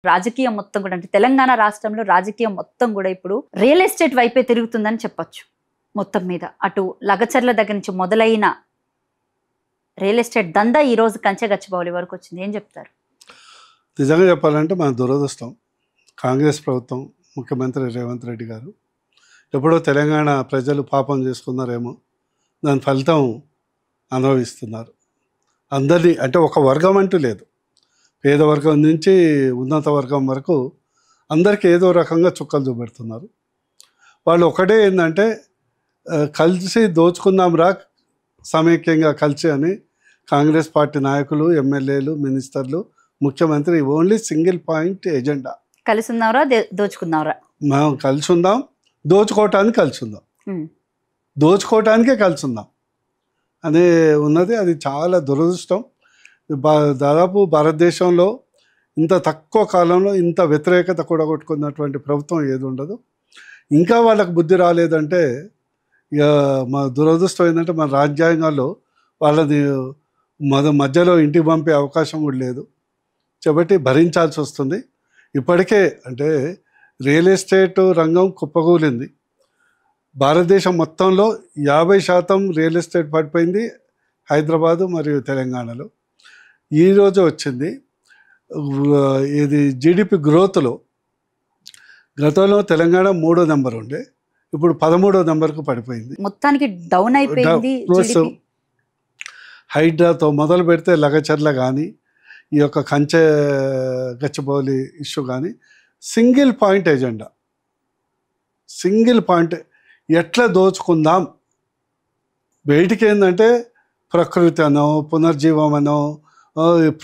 రాజకీయం మొత్తం కూడా అంటే తెలంగాణ రాష్ట్రంలో రాజకీయం మొత్తం కూడా ఇప్పుడు రియల్ ఎస్టేట్ వైపే తిరుగుతుందని చెప్పొచ్చు. మొత్తం మీద అటు లగచర్ల దగ్గర నుంచి మొదలైన రియల్ ఎస్టేట్ దందా ఈ రోజు కంచెగచ్చిబౌలి వరకు వచ్చింది. ఏం చెప్తారు? నిజంగా చెప్పాలంటే మన దురదృష్టం, కాంగ్రెస్ ప్రభుత్వం, ముఖ్యమంత్రి రేవంత్ రెడ్డి గారు ఎప్పుడో తెలంగాణ ప్రజలు పాపం చేసుకున్నారేమో, దాని ఫలితం అనుభవిస్తున్నారు. అందరినీ అంటే ఒక వర్గం అంటూ లేదు, పేద వర్గం నుంచి ఉన్నత వర్గం వరకు అందరికీ ఏదో రకంగా చుక్కలు చూపెడుతున్నారు. వాళ్ళు ఒకటే ఏంటంటే కలిసి దోచుకుందాం రా సమైక్యంగా కలిసి అని కాంగ్రెస్ పార్టీ నాయకులు, ఎమ్మెల్యేలు, మినిస్టర్లు, ముఖ్యమంత్రి ఓన్లీ సింగిల్ పాయింట్ ఎజెండా, కలిసి ఉన్నారా దోచుకుందాంరా, మనం కలిసి ఉందాం, దోచుకోవటానికి కలిసి ఉందాం, దోచుకోవటానికే కలిసి ఉందాం అనే ఉన్నది. అది చాలా దురదృష్టం. దాదాపు భారతదేశంలో ఇంత తక్కువ కాలంలో ఇంత వ్యతిరేకత కూడగొట్టుకున్నటువంటి ప్రభుత్వం ఏది ఉండదు. ఇంకా వాళ్ళకు బుద్ధి రాలేదంటే ఇక మా దురదృష్టం ఏంటంటే మన రాజ్యాంగాల్లో వాళ్ళని మధ్యలో ఇంటికి పంపే అవకాశం కూడా లేదు కాబట్టి భరించాల్సి వస్తుంది. ఇప్పటికే అంటే రియల్ ఎస్టేట్ రంగం కుప్పకూలింది. భారతదేశం మొత్తంలో 50% రియల్ ఎస్టేట్ పడిపోయింది హైదరాబాదు మరియు తెలంగాణలో. ఈరోజు వచ్చింది ఇది జీడిపి గ్రోత్లో గతంలో తెలంగాణ 3వ నెంబర్ ఉండే, ఇప్పుడు 13వ నెంబర్కు పడిపోయింది. మొత్తానికి డౌన్ అయిపోయింది. హైడ్రాతో మొదలు పెడితే లగచర్ల కానీ, ఈ యొక్క కంచె గచ్చిబౌలి ఇష్యూ కానీ single point agenda, single point ఎట్లా దోచుకుందాం. బయటికి ఏంటంటే ప్రకృతి అనో, పునర్జీవం అనో,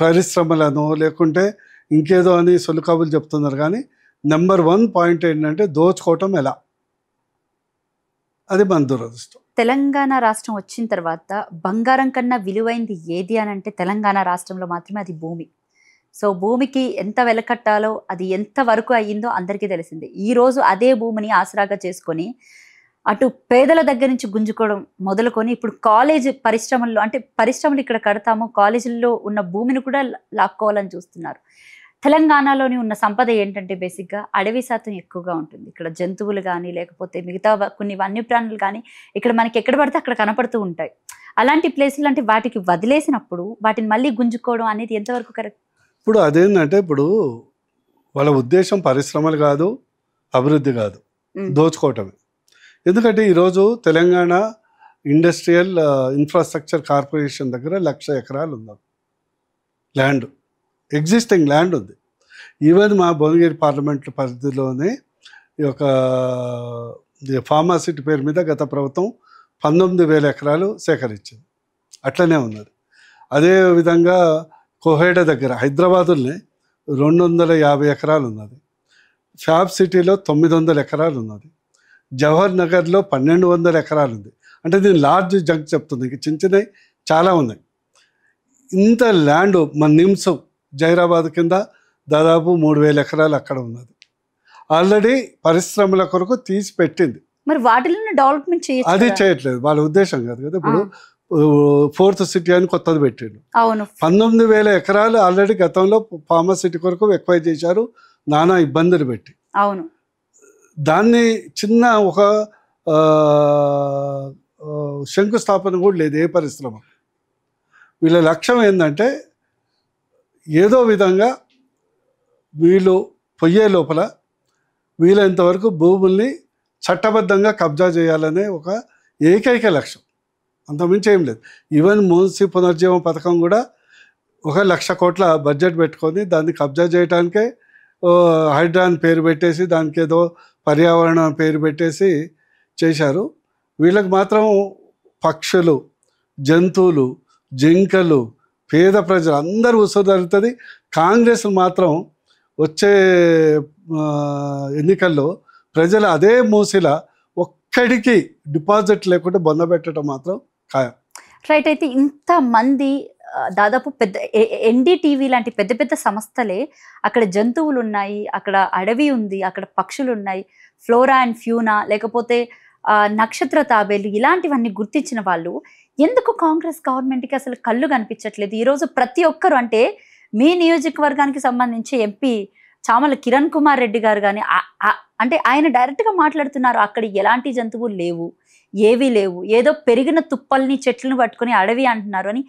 పరిశ్రమలను, లేకుంటే ఇంకేదో అని సొలుకబులు చెప్తున్నారు. కానీ నెంబర్ 1 పాయింట్ ఏంటంటే దోచుకోవటం ఎలా, అది మన దురదృష్టం. తెలంగాణ రాష్ట్రం వచ్చిన తర్వాత బంగారం కన్నా విలువైంది ఏది అని అంటే తెలంగాణ రాష్ట్రంలో మాత్రమే అది భూమి. సో భూమికి ఎంత వెలకట్టాలో అది ఎంత వరకు అయ్యిందో అందరికీ తెలిసిందే. ఈరోజు అదే భూమిని ఆసరాగా చేసుకొని అటు పేదల దగ్గర నుంచి గుంజుకోవడం మొదలుకొని ఇప్పుడు కాలేజ్ పరిశ్రమల్లో అంటే పరిశ్రమలు ఇక్కడ కడతాము, కాలేజీల్లో ఉన్న భూమిని కూడా లాక్కోవాలని చూస్తున్నారు. తెలంగాణలోని ఉన్న సంపద ఏంటంటే బేసిక్గా అడవి శాతం ఎక్కువగా ఉంటుంది. ఇక్కడ జంతువులు కానీ లేకపోతే మిగతా కొన్ని వన్యప్రాణులు కానీ ఇక్కడ మనకి ఎక్కడ పడితే అక్కడ కనపడుతూ ఉంటాయి. అలాంటి ప్లేసులు అంటే వాటికి వదిలేసినప్పుడు వాటిని మళ్ళీ గుంజుకోవడం అనేది ఎంతవరకు కరెక్ట్? ఇప్పుడు అదేంటంటే ఇప్పుడు వాళ్ళ ఉద్దేశం పరిశ్రమలు కాదు, అభివృద్ధి కాదు, దోచుకోవటమే. ఎందుకంటే ఈరోజు తెలంగాణ ఇండస్ట్రియల్ ఇన్ఫ్రాస్ట్రక్చర్ కార్పొరేషన్ దగ్గర 1,00,000 ఎకరాలు ఉంది ల్యాండ్, ఎగ్జిస్టింగ్ ల్యాండ్ ఉంది. ఈవెన్ మా భువనగిరి పార్లమెంట్ పరిధిలోనే ఈ యొక్క ఫార్మాసిటీ పేరు మీద గత ప్రభుత్వం 19,000 ఎకరాలు సేకరించింది, అట్లనే ఉన్నది. అదేవిధంగా కోహేడ దగ్గర హైదరాబాదులోనే 250 ఎకరాలు ఉన్నది. ఫ్యాబ్ సిటీలో 900 ఎకరాలు ఉన్నది. జవహర్ నగర్లో 1,200 ఎకరాలు ఉంది. అంటే దీని లార్జ్ జంక్ చెప్తుంది, ఇంక చిన్న చిన్నవి చాలా ఉన్నాయి. ఇంత ల్యాండ్ మన నిమ్స్ జైరాబాద్ కింద దాదాపు 3,000 ఎకరాలు అక్కడ ఉన్నది. ఆల్రెడీ పరిశ్రమల కొరకు తీసి పెట్టింది. మరి వాటిలో డెవలప్మెంట్ అది చేయట్లేదు, వాళ్ళ ఉద్దేశం కాదు కదా. ఇప్పుడు 4th సిటీ అని కొత్తది పెట్టిండు. 19,000 ఎకరాలు ఆల్రెడీ గతంలో ఫార్మాసిటీ కొరకు ఎక్కువ చేశారు, నానా ఇబ్బందులు పెట్టి. అవును, దాన్ని చిన్న ఒక శంకుస్థాపన కూడా లేదు ఏ పరిశ్రమ. వీళ్ళ లక్ష్యం ఏంటంటే ఏదో విధంగా వీళ్ళు పొయ్యే లోపల వీలైనంతవరకు భూముల్ని చట్టబద్ధంగా కబ్జా చేయాలనే ఒక ఏకైక లక్ష్యం, అంతమించి ఏం లేదు. ఈవెన్ మున్సి పునర్జీవం పథకం కూడా 1,00,000 కోట్ల బడ్జెట్ పెట్టుకొని దాన్ని కబ్జా చేయడానికే హైడ్రాన్ పేరు పెట్టేసి దానికి ఏదో పర్యావరణం పేరు పెట్టేసి చేశారు. వీళ్ళకి మాత్రం పక్షులు, జంతువులు, జింకలు, పేద ప్రజలు అందరూ ఉసురు జరుగుతుంది. కాంగ్రెస్ మాత్రం వచ్చే ఎన్నికల్లో ప్రజలు అదే మూసిలా ఒక్కడికి డిపాజిట్ లేకుండా బొందబెట్టడం మాత్రం ఖాయం. రైట్. అయితే ఇంతమంది దాదాపు పెద్ద ఎన్డీటీవీ లాంటి పెద్ద పెద్ద సంస్థలే అక్కడ జంతువులు ఉన్నాయి, అక్కడ అడవి ఉంది, అక్కడ పక్షులు ఉన్నాయి, ఫ్లోరా అండ్ ఫ్యూనా లేకపోతే నక్షత్ర తాబేలు ఇలాంటివన్నీ గుర్తించిన వాళ్ళు ఎందుకు కాంగ్రెస్ గవర్నమెంట్కి అసలు కళ్ళు కనిపించట్లేదు? ఈరోజు ప్రతి ఒక్కరు అంటే మీ నియోజకవర్గానికి సంబంధించి ఎంపీ చామల కిరణ్ కుమార్ రెడ్డి గారు కానీ అంటే ఆయన డైరెక్ట్గా మాట్లాడుతున్నారు, అక్కడ ఎలాంటి జంతువులు లేవు, ఏవీ లేవు, ఏదో పెరిగిన తుప్పల్ని చెట్లను పట్టుకుని అడవి అంటున్నారు అని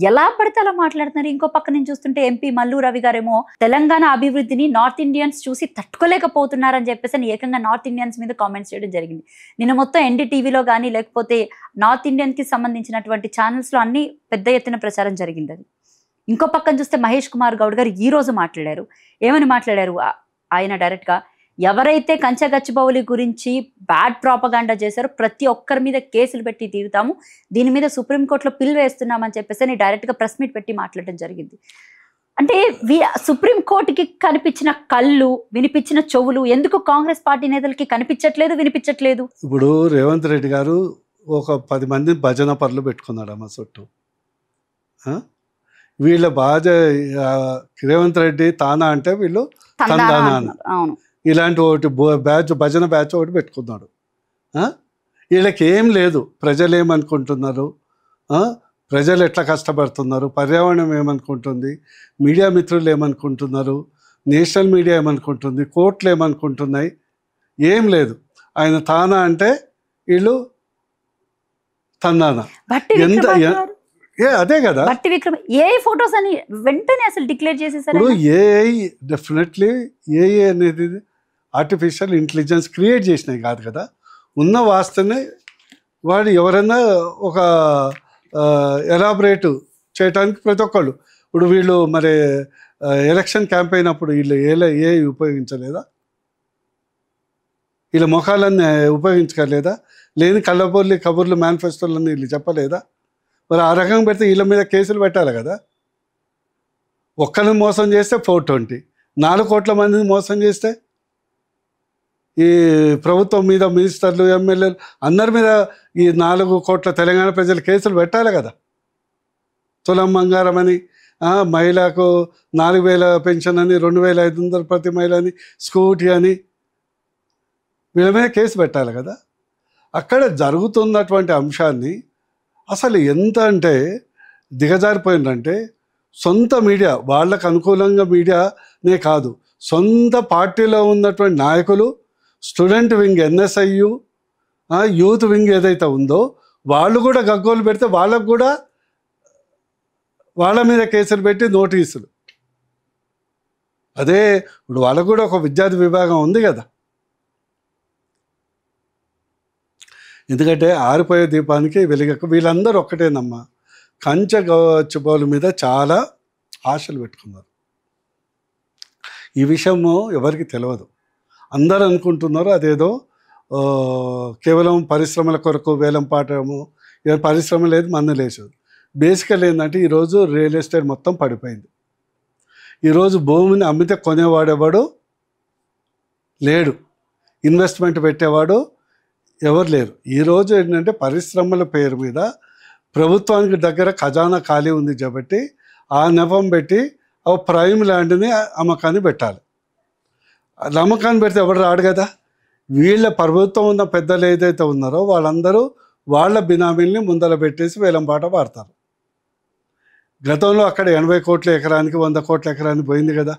ఎలా పడితే అలా మాట్లాడుతున్నారు. ఇంకో పక్క నుంచి చూస్తుంటే ఎంపీ మల్లు రవి గారేమో తెలంగాణ అభివృద్ధిని నార్త్ ఇండియన్స్ చూసి తట్టుకోలేకపోతున్నారని చెప్పేసి ఏకంగా నార్త్ ఇండియన్స్ మీద కామెంట్స్ చేయడం జరిగింది. నిన్న మొత్తం ఎన్డీటీవీలో కానీ లేకపోతే నార్త్ ఇండియన్కి సంబంధించినటువంటి ఛానల్స్లో అన్ని పెద్ద ఎత్తున ప్రచారం జరిగింది. అది ఇంకో పక్కన చూస్తే మహేష్ కుమార్ గౌడ్ గారు ఈ రోజు మాట్లాడారు. ఏమని మాట్లాడారు ఆయన డైరెక్ట్గా, ఎవరైతే కంచగచ్చిబౌలి గురించి బ్యాడ్ ప్రాపగాండా చేశారో ప్రతి ఒక్కరి మీద కేసులు పెట్టి తీరుతాము, దీని మీద సుప్రీంకోర్టులో పిల్ వేస్తున్నామని చెప్పేసి డైరెక్ట్గా ప్రెస్ మీట్ పెట్టి మాట్లాడడం జరిగింది. అంటే సుప్రీంకోర్టుకి కనిపించిన కళ్ళు, వినిపించిన చెవులు ఎందుకు కాంగ్రెస్ పార్టీ నేతలకి కనిపించట్లేదు, వినిపించట్లేదు? ఇప్పుడు రేవంత్ రెడ్డి గారు ఒక 10 మంది భజన పనులు పెట్టుకున్నాడు అమ్మ చుట్టూ. వీళ్ళ రేవంత్ రెడ్డి తానా అంటే వీళ్ళు తందానా ఇలాంటి ఒకటి భజన బ్యాచ్ ఒకటి పెట్టుకున్నాడు. వీళ్ళకి ఏం లేదు, ప్రజలు ఏమనుకుంటున్నారు, ప్రజలు ఎట్లా కష్టపడుతున్నారు, పర్యావరణం ఏమనుకుంటుంది, మీడియా మిత్రులు ఏమనుకుంటున్నారు, నేషనల్ మీడియా ఏమనుకుంటుంది, కోర్టులు ఏమనుకుంటున్నాయి, ఏం లేదు. ఆయన తానా అంటే వీళ్ళు తందానా. ఎంత అదే కదా ఏఐ ఫోటోస్ అని వెంటనే అసలు డిక్లేర్ చేసేసారు. ఏఐ డెఫినెట్లీ ఏఐ అనేది ఆర్టిఫిషియల్ ఇంటెలిజెన్స్ క్రియేట్ చేసినవి కాదు కదా, ఉన్న వాస్తవనే వాడు ఎవరైనా ఒక ఎలాబరేట్ చేయడానికి ప్రతి ఒక్కళ్ళు. ఇప్పుడు వీళ్ళు మరి ఎలక్షన్ క్యాంపెయిన్ అప్పుడు వీళ్ళు ఏఐ ఉపయోగించలేదా, వీళ్ళ ముఖాలన్నీ ఉపయోగించలేదా, లేని కబుర్లు మేనిఫెస్టోలన్నీ వీళ్ళు చెప్పలేదా? మరి ఆ రకంగా పెడితే వీళ్ళ మీద కేసులు పెట్టాలి కదా. ఒక్కరిని మోసం చేస్తే 420, 4 కోట్ల మందిని మోసం చేస్తే ఈ ప్రభుత్వం మీద మినిస్టర్లు, ఎమ్మెల్యేలు అందరి మీద ఈ 4 కోట్ల తెలంగాణ ప్రజలు కేసులు పెట్టాలి కదా. తులం బంగారం అని, మహిళకు 4,000 పెన్షన్ అని, 2,500 ప్రతి మహిళ అని, స్కూటీ అని, వీళ్ళ మీద కేసు పెట్టాలి కదా. అక్కడ జరుగుతున్నటువంటి అంశాన్ని అసలు ఎంత అంటే దిగజారిపోయిందంటే, సొంత మీడియా, వాళ్ళకు అనుకూలంగా మీడియానే కాదు, సొంత పార్టీలో ఉన్నటువంటి నాయకులు, స్టూడెంట్ వింగ్ ఎన్ఎస్ఐయు, యూత్ వింగ్ ఏదైతే ఉందో వాళ్ళు కూడా గగ్గోలు పెడితే వాళ్ళకు కూడా వాళ్ళ మీద కేసులు పెట్టి నోటీసులు. అదే ఇప్పుడు వాళ్ళకు కూడా ఒక విద్యార్థి విభాగం ఉంది కదా. ఎందుకంటే ఆరిపోయే దీపానికి వెలుగకు వీళ్ళందరూ ఒక్కటేనమ్మా, కంచగచ్చిబౌలి మీద చాలా ఆశలు పెట్టుకున్నారు. ఈ విషయము ఎవరికి తెలియదు. అందరూ అనుకుంటున్నారు అదేదో కేవలం పరిశ్రమల కొరకు వేలం పాటము, పరిశ్రమ లేదు, మందు లేదు. బేసికల్ ఏంటంటే ఈరోజు రియల్ ఎస్టేట్ మొత్తం పడిపోయింది. ఈరోజు భూమిని అమ్మితే కొనేవాడెవడు లేడు, ఇన్వెస్ట్మెంట్ పెట్టేవాడు ఎవరు లేరు. ఈరోజు ఏంటంటే పరిశ్రమల పేరు మీద ప్రభుత్వానికి దగ్గర ఖజానా ఖాళీ ఉంది కాబట్టి ఆ నెపం పెట్టి ఆ ప్రైమ్ ల్యాండ్ని అమ్మకాన్ని పెట్టాలి. అమ్మకాన్ని పెడితే ఎవరు రాడు కదా. వీళ్ళ ప్రభుత్వం ఉన్న పెద్దలు ఏదైతే ఉన్నారో వాళ్ళందరూ వాళ్ళ బినామీల్ని ముందర పెట్టేసి వేలం పాట పాడతారు. గతంలో అక్కడ 80 కోట్ల ఎకరానికి 100 కోట్ల ఎకరానికి పోయింది కదా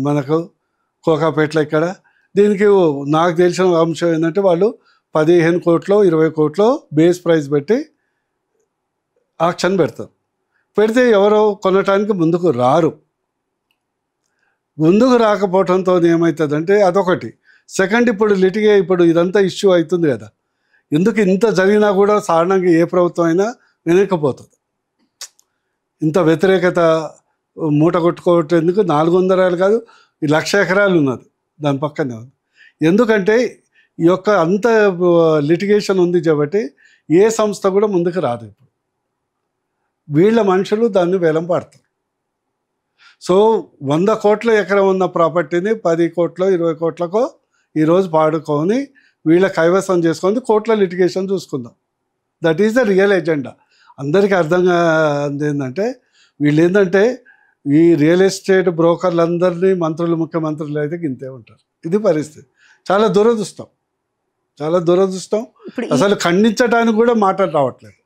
మనకు కోకాపేటలో. ఇక్కడ దీనికి నాకు తెలిసిన అంశం ఏంటంటే వాళ్ళు 15 కోట్లు 20 కోట్లు బేస్ ప్రైస్ పెట్టి ఆక్షన్ పెడతారు. పెడితే ఎవరో కొనటానికి ముందుకు రారు. ముందుకు రాకపోవడంతో ఏమవుతుందంటే అదొకటి. సెకండ్, ఇప్పుడు ఇదంతా ఇష్యూ అవుతుంది కదా, ఎందుకు ఇంత జరిగినా కూడా సాధారణంగా ఏ ప్రభుత్వం అయినా వెనకపోతుంది. ఇంత వ్యతిరేకత మూట కొట్టుకోవటందుకు 400 కాదు 1,00,000 ఎకరాలు ఉన్నది దాని పక్కనే ఉంది. ఎందుకంటే ఈ యొక్క అంత లిటిగేషన్ ఉంది కాబట్టి ఏ సంస్థ కూడా ముందుకు రాదు. ఇప్పుడు వీళ్ళ మనుషులు దాన్ని వేలం పాడతారు. సో 100 కోట్ల ఎకరం ఉన్న ప్రాపర్టీని 10 కోట్లో 20 కోట్లకో ఈరోజు పాడుకొని వీళ్ళ కైవసం చేసుకొని కోట్ల లిటిగేషన్ చూసుకుందాం. That is the real agenda. అందరికీ అర్థంగా ఏంటంటే వీళ్ళు ఏంటంటే ఈ రియల్ ఎస్టేట్ బ్రోకర్లందరినీ మంత్రులు ముఖ్యమంత్రులు అయితే గింతే ఉంటారు. ఇది పరిస్థితి. చాలా దురదృష్టం, చాలా దురదృష్టం. అసలు ఖండించడానికి కూడా మాటలు రావట్లేదు.